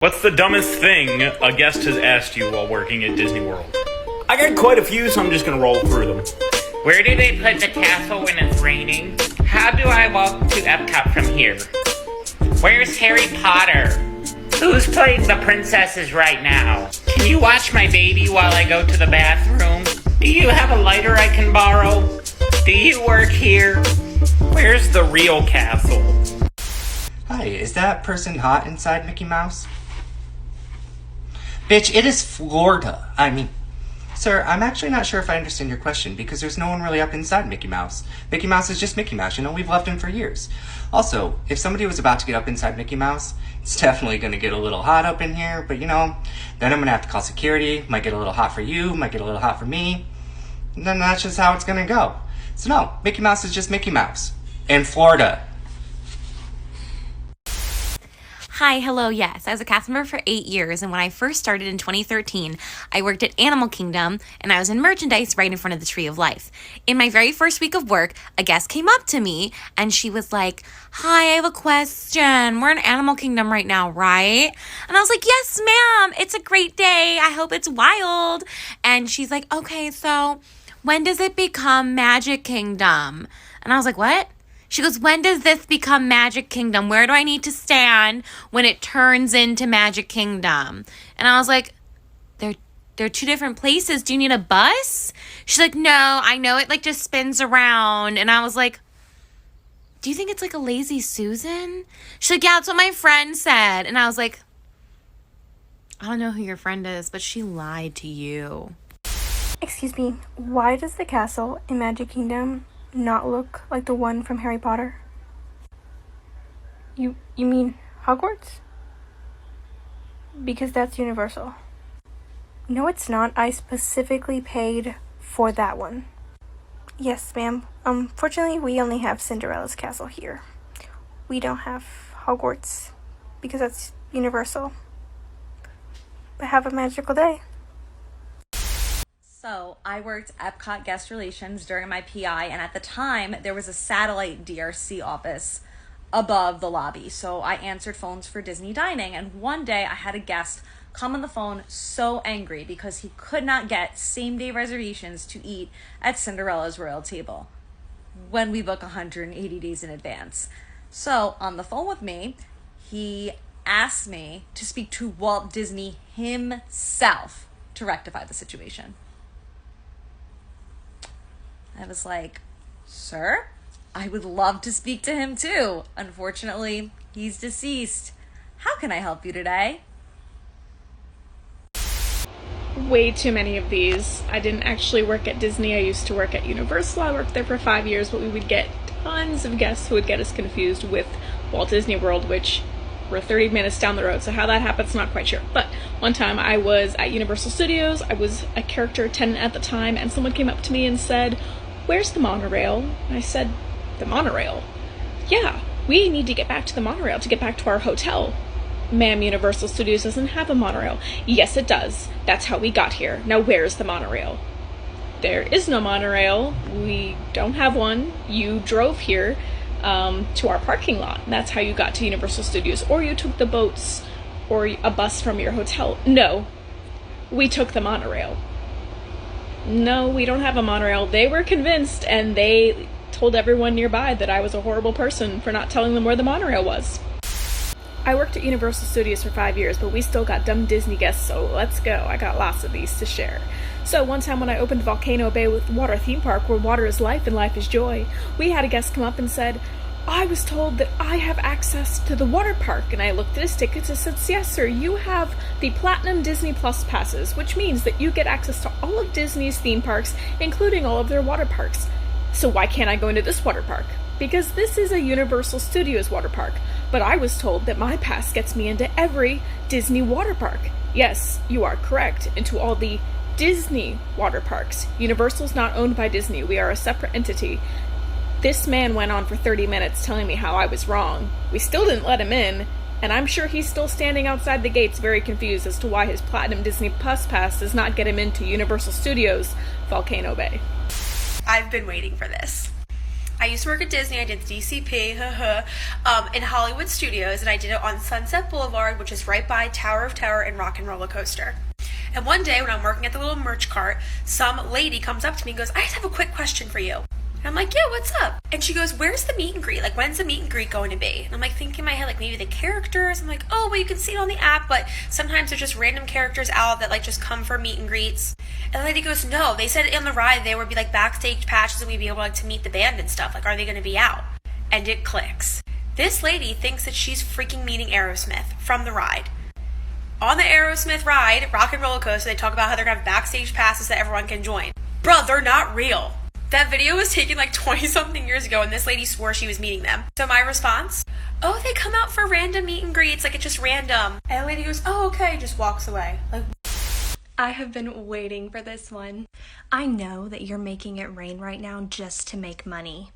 What's the dumbest thing a guest has asked you while working at Disney World? I got quite a few, so I'm just gonna roll through them. Where do they put the castle when it's raining? How do I walk to Epcot from here? Where's Harry Potter? Who's playing the princesses right now? Can you watch my baby while I go to the bathroom? Do you have a lighter I can borrow? Do you work here? Where's the real castle? Hi, is that person hot inside Mickey Mouse? Bitch, it is Florida. Sir, I'm actually not sure if I understand your question because there's no one really up inside Mickey Mouse. Mickey Mouse is just Mickey Mouse, we've loved him for years. Also, if somebody was about to get up inside Mickey Mouse, it's definitely going to get a little hot up in here, but then I'm going to have to call security, might get a little hot for you, might get a little hot for me, and then that's just how it's going to go. So no, Mickey Mouse is just Mickey Mouse. In Florida. Hi, hello, yes. I was a cast member for 8 years, and when I first started in 2013, I worked at Animal Kingdom, and I was in merchandise right in front of the Tree of Life. In my very first week of work, a guest came up to me, and she was like, "Hi, I have a question. We're in Animal Kingdom right now, right?" And I was like, "Yes, ma'am. It's a great day. I hope it's wild." And she's like, "Okay, so when does it become Magic Kingdom?" And I was like, "What?" She goes, "When does this become Magic Kingdom? Where do I need to stand when it turns into Magic Kingdom?" And I was like, they're two different places. Do you need a bus? She's like, "No, I know it just spins around." And I was like, "Do you think it's like a Lazy Susan?" She's like, "Yeah, that's what my friend said." And I was like, "I don't know who your friend is, but she lied to you." Excuse me, why does the castle in Magic Kingdom not look like the one from Harry Potter? You mean Hogwarts? Because that's Universal. No, it's not. I specifically paid for that one. Yes, ma'am. Unfortunately, we only have Cinderella's castle here. We don't have Hogwarts because that's Universal. But have a magical day. So I worked Epcot Guest Relations during my PI, and at the time there was a satellite DRC office above the lobby. So I answered phones for Disney Dining, and one day I had a guest come on the phone so angry because he could not get same-day reservations to eat at Cinderella's Royal Table when we book 180 days in advance. So on the phone with me, he asked me to speak to Walt Disney himself to rectify the situation. I was like, "Sir, I would love to speak to him too. Unfortunately, he's deceased. How can I help you today?" Way too many of these. I didn't actually work at Disney. I used to work at Universal. I worked there for 5 years, but we would get tons of guests who would get us confused with Walt Disney World, which we're 30 minutes down the road, so how that happens, not quite sure. But one time I was at Universal Studios. I was a character attendant at the time, and someone came up to me and said, "Where's the monorail?" And I said, "The monorail? Yeah, we need to get back to the monorail to get back to our hotel." "Ma'am, Universal Studios doesn't have a monorail." "Yes, it does. That's how we got here. Now where's the monorail?" "There is no monorail. We don't have one. You drove here to our parking lot. That's how you got to Universal Studios. Or you took the boats or a bus from your hotel." "No, we took the monorail." "No, we don't have a monorail." They were convinced, and they told everyone nearby that I was a horrible person for not telling them where the monorail was. I worked at Universal Studios for 5 years, but we still got dumb Disney guests, so let's go. I got lots of these to share. So one time when I opened Volcano Bay with Water Theme Park, where water is life and life is joy, we had a guest come up and said, "I was told that I have access to the water park." And I looked at his tickets and said, "Yes, sir, you have the Platinum Disney Plus passes, which means that you get access to all of Disney's theme parks, including all of their water parks. So why can't I go into this water park? Because this is a Universal Studios water park. But I was told that my pass gets me into every Disney water park." Yes, you are correct, into all the Disney water parks. Universal's not owned by Disney. We are a separate entity. This man went on for 30 minutes telling me how I was wrong. We still didn't let him in, and I'm sure he's still standing outside the gates very confused as to why his Platinum Disney Plus pass does not get him into Universal Studios Volcano Bay. I've been waiting for this. I used to work at Disney. I did DCP, in Hollywood Studios, and I did it on Sunset Boulevard, which is right by Tower of Terror and Rock and Roller Coaster. And one day when I'm working at the little merch cart, some lady comes up to me and goes, I just have a quick question for you. And I'm like, yeah, what's up? And she goes, where's the meet and greet? Like, when's the meet and greet going to be? And I'm like thinking in my head, like maybe the characters. I'm like, oh, well, you can see it on the app, but sometimes there's just random characters out that like just come for meet and greets. And the lady goes, no, they said on the ride there would be like backstage patches and we'd be able like to meet the band and stuff. Like, are they going to be out? And it clicks. This lady thinks that she's freaking meeting Aerosmith from the ride. On the Aerosmith ride, Rock and Roller Coaster, they talk about how they're going to have backstage passes that everyone can join. Bro, they're not real. That video was taken like 20-something years ago, and this lady swore she was meeting them. So my response, oh, they come out for random meet and greets, like it's just random. And the lady goes, oh, okay, just walks away. Like, I have been waiting for this one. I know that you're making it rain right now just to make money.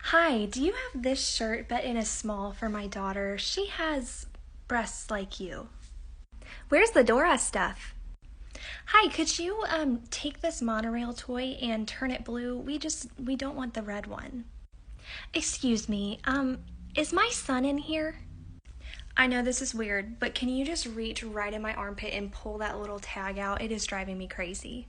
Hi, do you have this shirt but in a small for my daughter? She has breasts like you. Where's the Dora stuff? Hi, could you take this monorail toy and turn it blue? We don't want the red one. Excuse me, is my son in here? I know this is weird, but can you just reach right in my armpit and pull that little tag out? It is driving me crazy.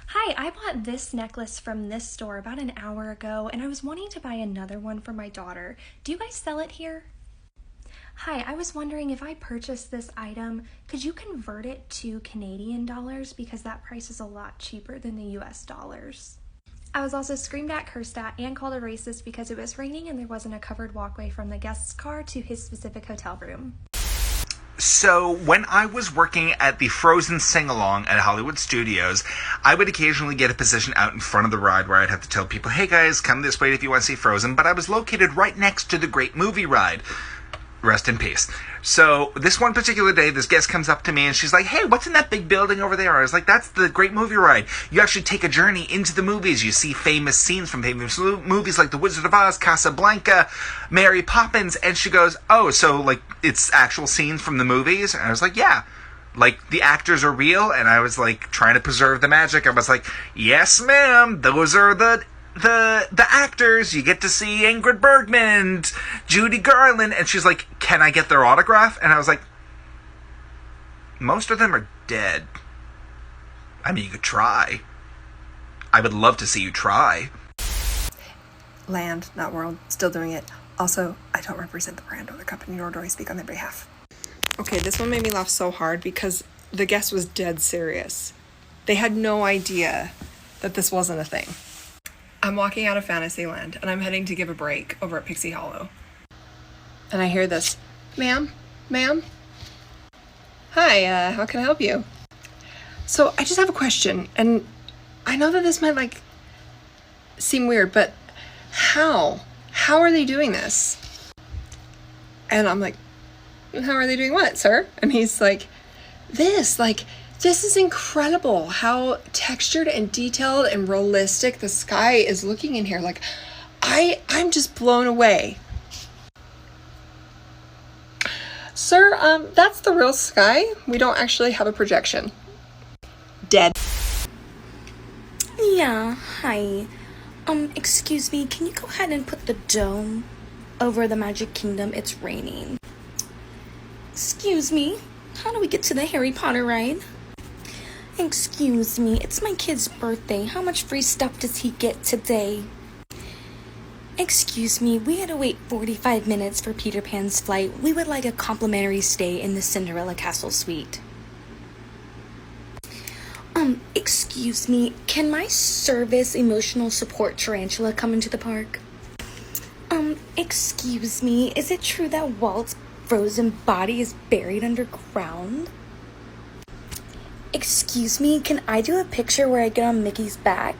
Hi, I bought this necklace from this store about an hour ago, and I was wanting to buy another one for my daughter. Do you guys sell it here? Hi, I was wondering if I purchased this item, could you convert it to Canadian dollars because that price is a lot cheaper than the US dollars. I was also screamed at, cursed at, and called a racist because it was raining and there wasn't a covered walkway from the guest's car to his specific hotel room. So, when I was working at the Frozen Sing-Along at Hollywood Studios, I would occasionally get a position out in front of the ride where I'd have to tell people, hey guys, come this way if you want to see Frozen, but I was located right next to the Great Movie Ride. Rest in peace. So, this one particular day, this guest comes up to me and she's like, hey, what's in that big building over there? I was like, that's the Great Movie Ride. You actually take a journey into the movies. You see famous scenes from famous movies like The Wizard of Oz, Casablanca, Mary Poppins. And she goes, oh, so, like, it's actual scenes from the movies? And I was like, yeah. Like, the actors are real? And I was, like, trying to preserve the magic. I was like, yes, ma'am, those are the actors. You get to see Ingrid Bergman and Judy Garland. And she's like, can I get their autograph? And I was like, most of them are dead. I mean, you could try. I would love to see you try. Land, not world, still doing it. Also, I don't represent the brand or the company, nor do I speak on their behalf. Okay, this one made me laugh so hard because the guest was dead serious. They had no idea that this wasn't a thing. I'm walking out of Fantasyland, and I'm heading to give a break over at Pixie Hollow. And I hear this, ma'am? Hi, how can I help you? So, I just have a question, and I know that this might, seem weird, but how? How are they doing this? And I'm like, how are they doing what, sir? And he's like, this is incredible how textured and detailed and realistic the sky is looking in here. I'm just blown away. Sir, that's the real sky. We don't actually have a projection. Dead. Yeah, hi. Excuse me, can you go ahead and put the dome over the Magic Kingdom? It's raining. Excuse me, how do we get to the Harry Potter ride? Excuse me, it's my kid's birthday. How much free stuff does he get today? Excuse me, we had to wait 45 minutes for Peter Pan's flight. We would like a complimentary stay in the Cinderella Castle suite. Excuse me, can my service emotional support tarantula come into the park? Excuse me, is it true that Walt's frozen body is buried underground? Excuse me, can I do a picture where I get on Mickey's back?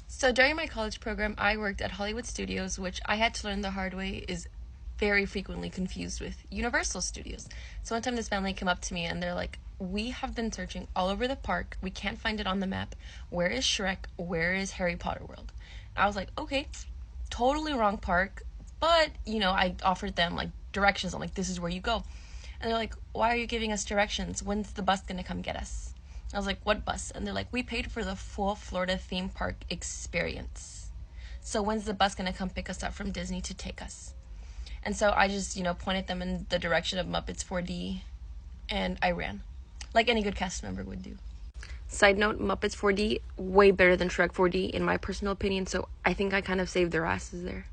So during my college program, I worked at Hollywood Studios, which I had to learn the hard way is very frequently confused with Universal Studios. So one time this family came up to me and they're like, we have been searching all over the park. We can't find it on the map. Where is Shrek? Where is Harry Potter World? I was like, okay, totally wrong park. But, I offered them directions. I'm like, this is where you go. And they're like, why are you giving us directions? When's the bus going to come get us? I was like, what bus? And they're like, we paid for the full Florida theme park experience. So when's the bus gonna come pick us up from Disney to take us? And so I just, pointed them in the direction of Muppets 4D, and I ran. Like any good cast member would do. Side note, Muppets 4D, way better than Shrek 4D, in my personal opinion, so I think I kind of saved their asses there.